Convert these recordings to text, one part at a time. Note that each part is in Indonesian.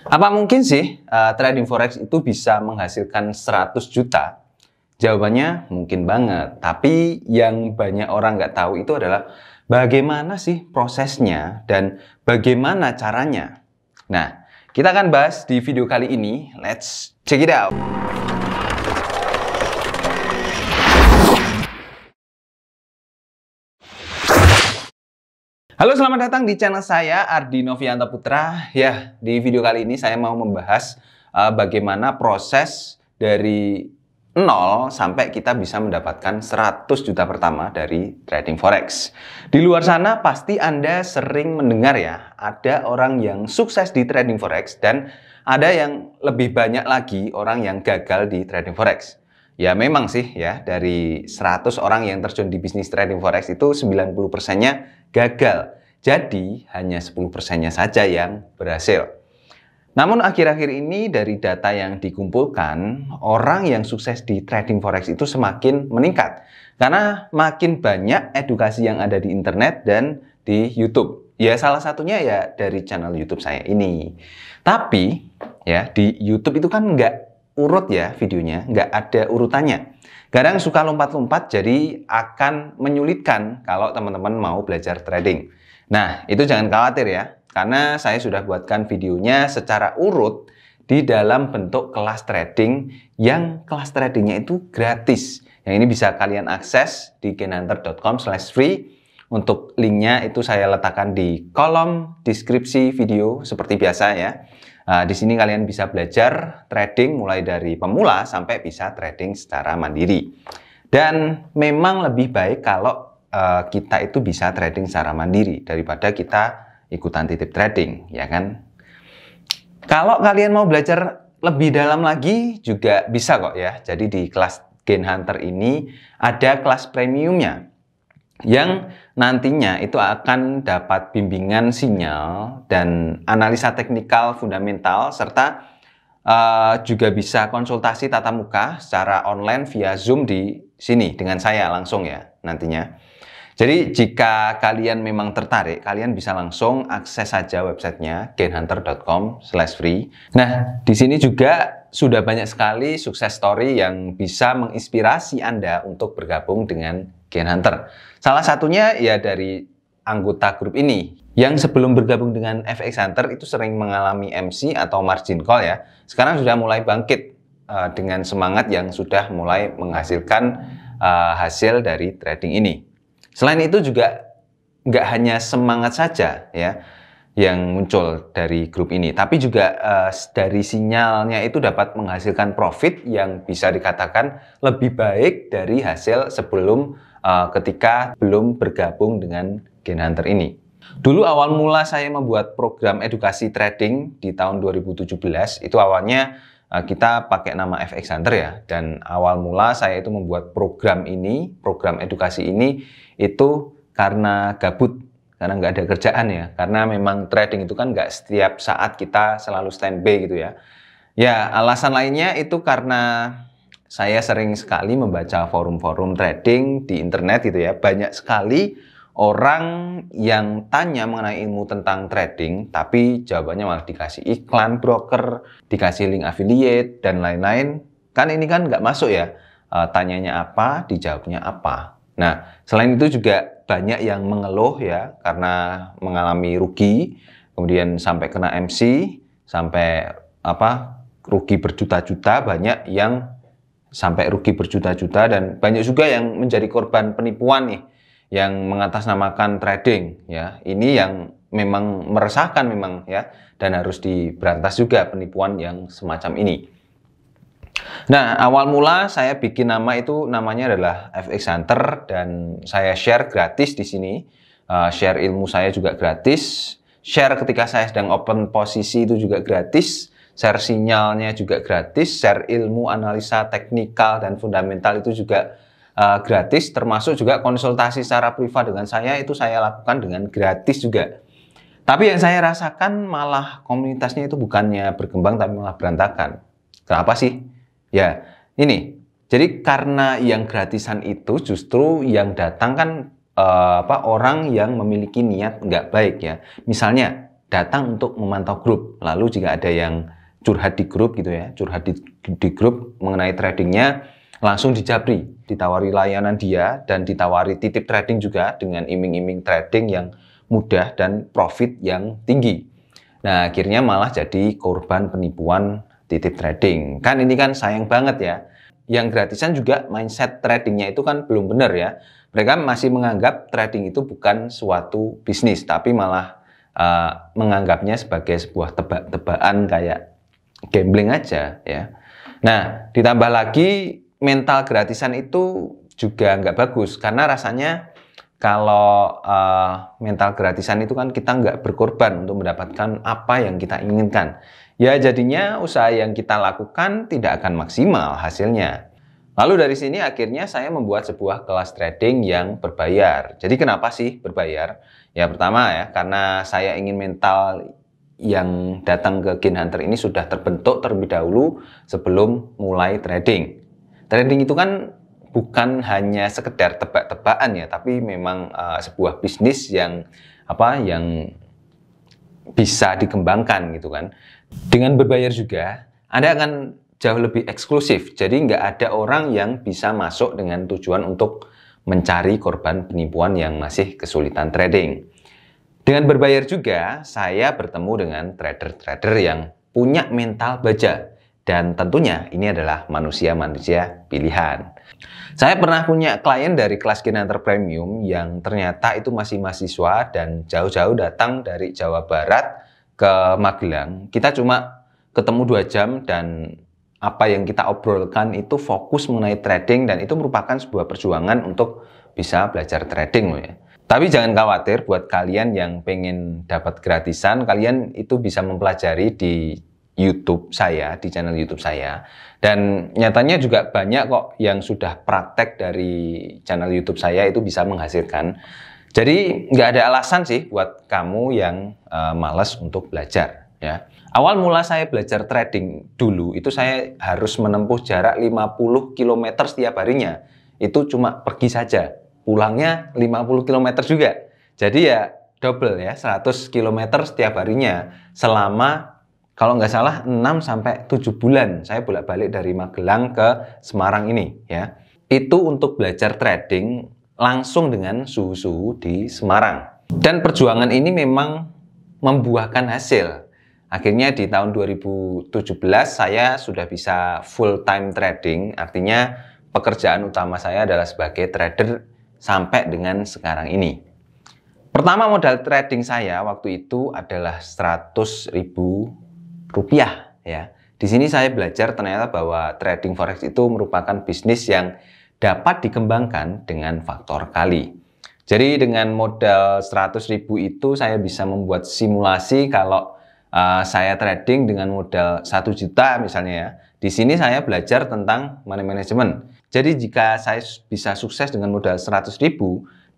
Apa mungkin sih trading forex itu bisa menghasilkan 100 juta? Jawabannya mungkin banget. Tapi yang banyak orang nggak tahu itu adalah bagaimana sih prosesnya dan bagaimana caranya. Nah, kita akan bahas di video kali ini. Let's check it out. Halo, selamat datang di channel saya, Ardi Novianto Putra. Ya, di video kali ini saya mau membahas bagaimana proses dari nol sampai kita bisa mendapatkan 100 juta pertama dari trading forex. Di luar sana pasti Anda sering mendengar ya, ada orang yang sukses di trading forex dan ada yang lebih banyak lagi orang yang gagal di trading forex. Ya memang sih ya, dari 100 orang yang terjun di bisnis trading forex itu 90%-nya gagal. Jadi hanya 10%-nya saja yang berhasil. Namun akhir-akhir ini dari data yang dikumpulkan, orang yang sukses di trading forex itu semakin meningkat. Karena makin banyak edukasi yang ada di internet dan di YouTube. Ya salah satunya ya dari channel YouTube saya ini. Tapi ya di YouTube itu kan nggak urut ya videonya, nggak ada urutannya. Kadang suka lompat-lompat jadi akan menyulitkan kalau teman-teman mau belajar trading. Nah, itu jangan khawatir ya, karena saya sudah buatkan videonya secara urut di dalam bentuk kelas trading yang kelas tradingnya itu gratis. Yang ini bisa kalian akses di gainhunter.com/free. Untuk linknya itu saya letakkan di kolom deskripsi video seperti biasa ya. Di sini kalian bisa belajar trading mulai dari pemula sampai bisa trading secara mandiri. Dan memang lebih baik kalau kita itu bisa trading secara mandiri daripada kita ikutan titip trading, ya kan? Kalau kalian mau belajar lebih dalam lagi juga bisa kok ya. Jadi di kelas Gain Hunter ini ada kelas premiumnya yang nantinya itu akan dapat bimbingan sinyal dan analisa teknikal fundamental serta juga bisa konsultasi tatap muka secara online via Zoom di sini dengan saya langsung ya nantinya. Jadi jika kalian memang tertarik, kalian bisa langsung akses saja websitenya gainhunter.com/free. Nah, di sini juga sudah banyak sekali sukses story yang bisa menginspirasi Anda untuk bergabung dengan Gain Hunter. Salah satunya ya dari anggota grup ini yang sebelum bergabung dengan FX Hunter itu sering mengalami MC atau margin call ya. Sekarang sudah mulai bangkit dengan semangat yang sudah mulai menghasilkan hasil dari trading ini. Selain itu juga nggak hanya semangat saja ya yang muncul dari grup ini, tapi juga dari sinyalnya itu dapat menghasilkan profit yang bisa dikatakan lebih baik dari hasil sebelum ketika belum bergabung dengan Gain Hunter ini. Dulu awal mula saya membuat program edukasi trading di tahun 2017, itu awalnya kita pakai nama FX Hunter ya, dan awal mula saya itu membuat program ini, program edukasi ini itu karena gabut, karena nggak ada kerjaan ya, karena memang trading itu kan nggak setiap saat kita selalu standby gitu ya. Ya, alasan lainnya itu karena saya sering sekali membaca forum-forum trading di internet gitu ya. Banyak sekali orang yang tanya mengenai ilmu tentang trading, tapi jawabannya malah dikasih iklan broker, dikasih link affiliate, dan lain-lain. Kan ini kan nggak masuk ya. Tanyanya apa, dijawabnya apa. Nah, selain itu juga banyak yang mengeluh ya, karena mengalami rugi, kemudian sampai kena MC, sampai rugi berjuta-juta, banyak yang sampai rugi berjuta-juta, dan banyak juga yang menjadi korban penipuan nih, yang mengatasnamakan trading ya. Ini yang memang meresahkan memang ya, dan harus diberantas juga penipuan yang semacam ini. Nah, awal mula saya bikin nama itu namanya adalah FX Hunter dan saya share gratis di sini. Share ilmu saya juga gratis. Share ketika saya sedang open posisi itu juga gratis. Share sinyalnya juga gratis, share ilmu analisa teknikal dan fundamental itu juga gratis, termasuk juga konsultasi secara privat dengan saya itu saya lakukan dengan gratis juga. Tapi yang saya rasakan malah komunitasnya itu bukannya berkembang tapi malah berantakan. Kenapa sih? Ya, ini. Jadi karena yang gratisan itu justru yang datang kan orang yang memiliki niat nggak baik ya. Misalnya datang untuk memantau grup. Lalu jika ada yang curhat di grup gitu ya, curhat di grup mengenai tradingnya, langsung dijabri, ditawari layanan dia dan ditawari titip trading juga dengan iming-iming trading yang mudah dan profit yang tinggi. Nah, akhirnya malah jadi korban penipuan titip trading. Kan ini kan sayang banget ya. Yang gratisan juga mindset tradingnya itu kan belum benar ya. Mereka masih menganggap trading itu bukan suatu bisnis, tapi malah menganggapnya sebagai sebuah tebak-tebakan kayak gambling aja ya. Nah, ditambah lagi mental gratisan itu juga nggak bagus karena rasanya kalau mental gratisan itu kan kita nggak berkorban untuk mendapatkan apa yang kita inginkan. Ya jadinya usaha yang kita lakukan tidak akan maksimal hasilnya. Lalu dari sini akhirnya saya membuat sebuah kelas trading yang berbayar. Jadi kenapa sih berbayar? Ya pertama ya karena saya ingin mental yang datang ke Gain Hunter ini sudah terbentuk terlebih dahulu sebelum mulai trading. Trading itu kan bukan hanya sekedar tebak-tebakan ya, tapi memang sebuah bisnis yang bisa dikembangkan gitu kan. Dengan berbayar juga, Anda akan jauh lebih eksklusif. Jadi nggak ada orang yang bisa masuk dengan tujuan untuk mencari korban penipuan yang masih kesulitan trading. Dengan berbayar juga, saya bertemu dengan trader-trader yang punya mental baja. Dan tentunya ini adalah manusia-manusia pilihan. Saya pernah punya klien dari kelas Gain Hunter Premium yang ternyata itu masih mahasiswa dan jauh-jauh datang dari Jawa Barat ke Magelang. Kita cuma ketemu 2 jam dan apa yang kita obrolkan itu fokus mengenai trading dan itu merupakan sebuah perjuangan untuk bisa belajar trading loh ya. Tapi jangan khawatir buat kalian yang pengen dapat gratisan, kalian itu bisa mempelajari di YouTube saya, di channel YouTube saya. Dan nyatanya juga banyak kok yang sudah praktek dari channel YouTube saya itu bisa menghasilkan. Jadi nggak ada alasan sih buat kamu yang malas untuk belajar ya. Awal mula saya belajar trading dulu itu saya harus menempuh jarak 50 km setiap harinya. Itu cuma pergi saja. Pulangnya 50 km juga. Jadi ya double ya, 100 km setiap harinya selama kalau nggak salah 6-7 bulan saya bolak-balik dari Magelang ke Semarang ini ya. Itu untuk belajar trading langsung dengan suhu-suhu di Semarang. Dan perjuangan ini memang membuahkan hasil. Akhirnya di tahun 2017 saya sudah bisa full time trading, artinya pekerjaan utama saya adalah sebagai trader sampai dengan sekarang ini. Pertama modal trading saya waktu itu adalah Rp100.000 ya. Di sini saya belajar ternyata bahwa trading forex itu merupakan bisnis yang dapat dikembangkan dengan faktor kali. Jadi dengan modal 100.000 itu saya bisa membuat simulasi kalau saya trading dengan modal 1 juta misalnya ya. Di sini saya belajar tentang money management. Jadi jika saya bisa sukses dengan modal 100.000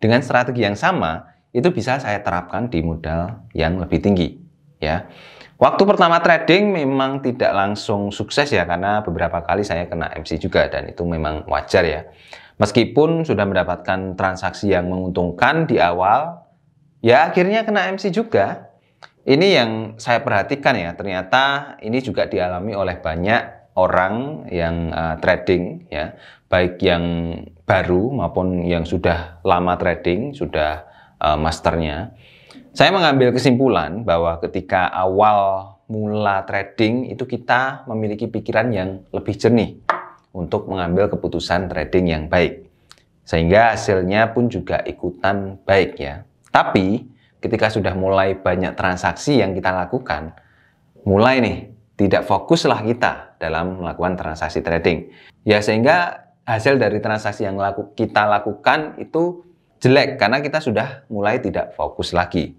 dengan strategi yang sama, itu bisa saya terapkan di modal yang lebih tinggi ya. Waktu pertama trading memang tidak langsung sukses ya karena beberapa kali saya kena MC juga dan itu memang wajar ya. Meskipun sudah mendapatkan transaksi yang menguntungkan di awal, ya akhirnya kena MC juga. Ini yang saya perhatikan ya, ternyata ini juga dialami oleh banyak orang yang trading ya, baik yang baru maupun yang sudah lama trading, sudah masternya. Saya mengambil kesimpulan bahwa ketika awal mula trading itu kita memiliki pikiran yang lebih jernih untuk mengambil keputusan trading yang baik. Sehingga hasilnya pun juga ikutan baik ya. Tapi ketika sudah mulai banyak transaksi yang kita lakukan, mulai nih tidak fokuslah kita dalam melakukan transaksi trading. Ya sehingga hasil dari transaksi yang kita lakukan itu jelek karena kita sudah mulai tidak fokus lagi.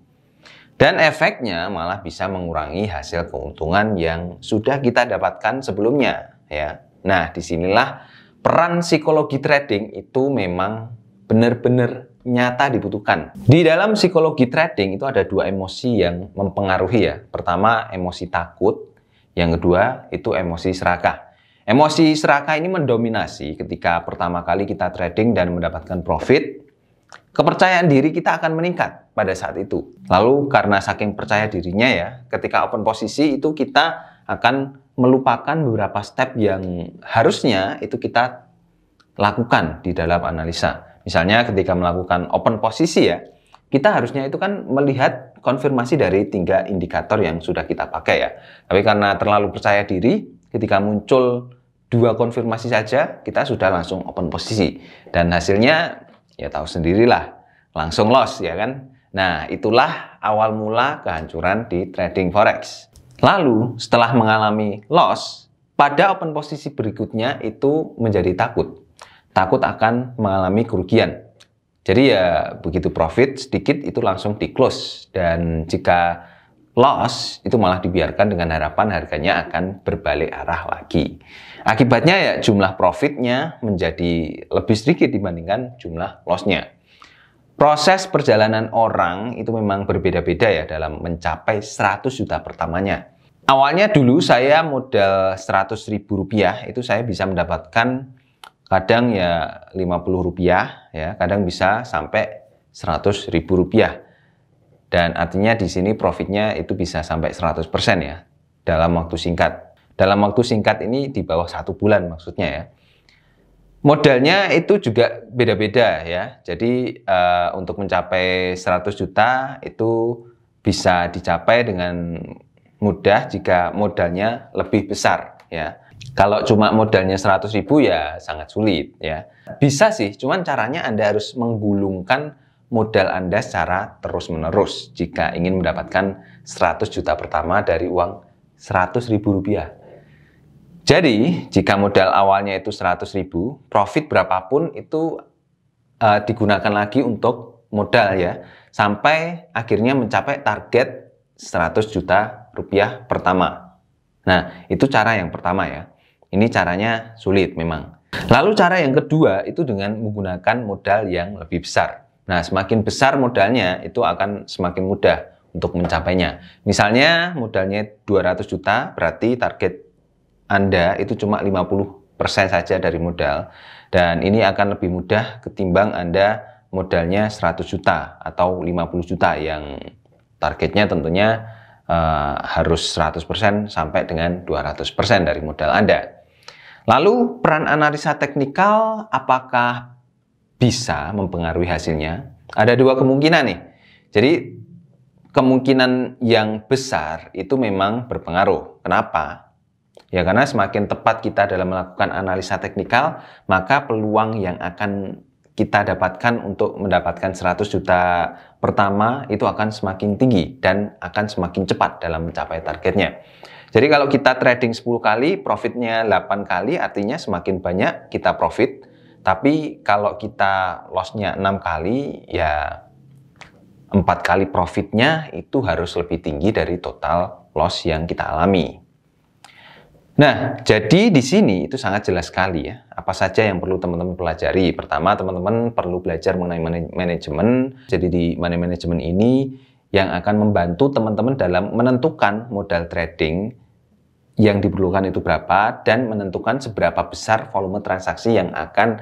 Dan efeknya malah bisa mengurangi hasil keuntungan yang sudah kita dapatkan sebelumnya ya. Nah, disinilah peran psikologi trading itu memang benar-benar nyata dibutuhkan. Di dalam psikologi trading itu ada 2 emosi yang mempengaruhi ya. Pertama, emosi takut. Yang kedua, itu emosi serakah. Emosi serakah ini mendominasi ketika pertama kali kita trading dan mendapatkan profit. kepercayaan diri kita akan meningkat pada saat itu. Lalu karena saking percaya dirinya ya, ketika open posisi itu kita akan melupakan beberapa step yang harusnya itu kita lakukan di dalam analisa. Misalnya ketika melakukan open posisi ya, kita harusnya itu kan melihat konfirmasi dari 3 indikator yang sudah kita pakai ya. Tapi karena terlalu percaya diri, ketika muncul 2 konfirmasi saja, kita sudah langsung open posisi. Dan hasilnya, ya tahu sendirilah, langsung loss ya kan. Nah, itulah awal mula kehancuran di trading forex. Lalu, setelah mengalami loss, pada open posisi berikutnya itu menjadi takut. Takut akan mengalami kerugian. Jadi ya begitu profit sedikit itu langsung di close, dan jika loss itu malah dibiarkan dengan harapan harganya akan berbalik arah lagi. Akibatnya ya jumlah profitnya menjadi lebih sedikit dibandingkan jumlah lossnya. Proses perjalanan orang itu memang berbeda-beda ya dalam mencapai 100 juta pertamanya. Awalnya dulu saya modal Rp100.000 itu saya bisa mendapatkan kadang ya Rp50 ya, kadang bisa sampai Rp100.000. Dan artinya di sini profitnya itu bisa sampai 100% ya dalam waktu singkat. Dalam waktu singkat ini di bawah 1 bulan maksudnya ya. Modalnya itu juga beda-beda ya. Jadi untuk mencapai 100 juta itu bisa dicapai dengan mudah jika modalnya lebih besar ya. Kalau cuma modalnya 100.000 ya sangat sulit ya. Bisa sih, cuman caranya Anda harus menggulungkan modal Anda secara terus-menerus jika ingin mendapatkan 100 juta pertama dari uang Rp100.000. Jadi, jika modal awalnya itu 100.000, profit berapapun itu digunakan lagi untuk modal ya, sampai akhirnya mencapai target 100 juta rupiah pertama. Nah, itu cara yang pertama ya. Ini caranya sulit memang. Lalu cara yang kedua itu dengan menggunakan modal yang lebih besar. Nah, semakin besar modalnya itu akan semakin mudah untuk mencapainya. Misalnya modalnya 200 juta, berarti target Anda itu cuma 50% saja dari modal. Dan ini akan lebih mudah ketimbang Anda modalnya 100 juta atau 50 juta yang targetnya tentunya harus 100% sampai dengan 200% dari modal Anda. Lalu peran analisa teknikal apakah bisa mempengaruhi hasilnya? Ada 2 kemungkinan nih. Jadi kemungkinan yang besar itu memang berpengaruh. Kenapa? Ya karena semakin tepat kita dalam melakukan analisa teknikal, maka peluang yang akan kita dapatkan untuk mendapatkan 100 juta pertama itu akan semakin tinggi dan akan semakin cepat dalam mencapai targetnya. Jadi kalau kita trading 10 kali, profitnya 8 kali, artinya semakin banyak kita profit. Tapi kalau kita lossnya 6 kali, ya 4 kali profitnya itu harus lebih tinggi dari total loss yang kita alami. Nah, jadi di sini itu sangat jelas sekali ya, apa saja yang perlu teman-teman pelajari. Pertama, teman-teman perlu belajar mengenai manajemen. Jadi di money management ini yang akan membantu teman-teman dalam menentukan modal trading yang diperlukan itu berapa dan menentukan seberapa besar volume transaksi yang akan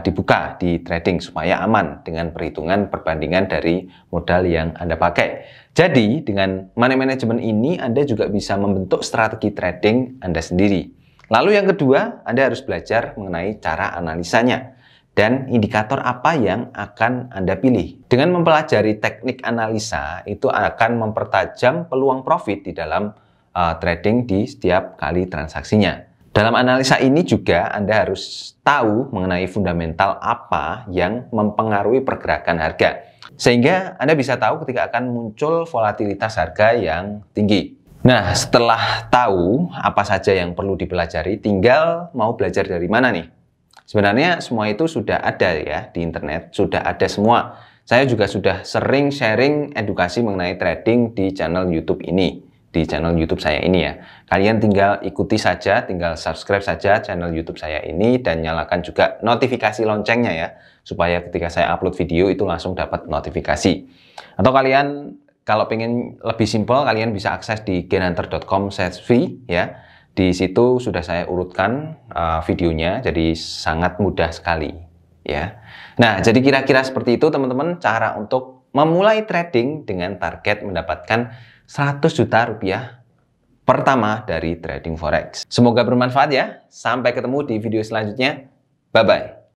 dibuka di trading supaya aman dengan perhitungan perbandingan dari modal yang Anda pakai. Jadi dengan money management ini Anda juga bisa membentuk strategi trading Anda sendiri. Lalu yang kedua, Anda harus belajar mengenai cara analisanya dan indikator apa yang akan Anda pilih. Dengan mempelajari teknik analisa, itu akan mempertajam peluang profit di dalam trading di setiap kali transaksinya. Dalam analisa ini juga Anda harus tahu mengenai fundamental apa yang mempengaruhi pergerakan harga. Sehingga Anda bisa tahu ketika akan muncul volatilitas harga yang tinggi. Nah, setelah tahu apa saja yang perlu dipelajari, tinggal mau belajar dari mana nih? Sebenarnya semua itu sudah ada ya di internet, sudah ada semua. Saya juga sudah sering sharing edukasi mengenai trading di channel YouTube ini, di channel YouTube saya ini ya. Kalian tinggal ikuti saja, tinggal subscribe saja channel YouTube saya ini dan nyalakan juga notifikasi loncengnya ya, supaya ketika saya upload video itu langsung dapat notifikasi. Atau kalian kalau pengen lebih simpel, kalian bisa akses di genhunter.com/free ya. Di situ sudah saya urutkan videonya, jadi sangat mudah sekali ya. Nah, jadi kira-kira seperti itu teman-teman cara untuk memulai trading dengan target mendapatkan 100 juta rupiah pertama dari trading forex. Semoga bermanfaat ya. Sampai ketemu di video selanjutnya. Bye-bye.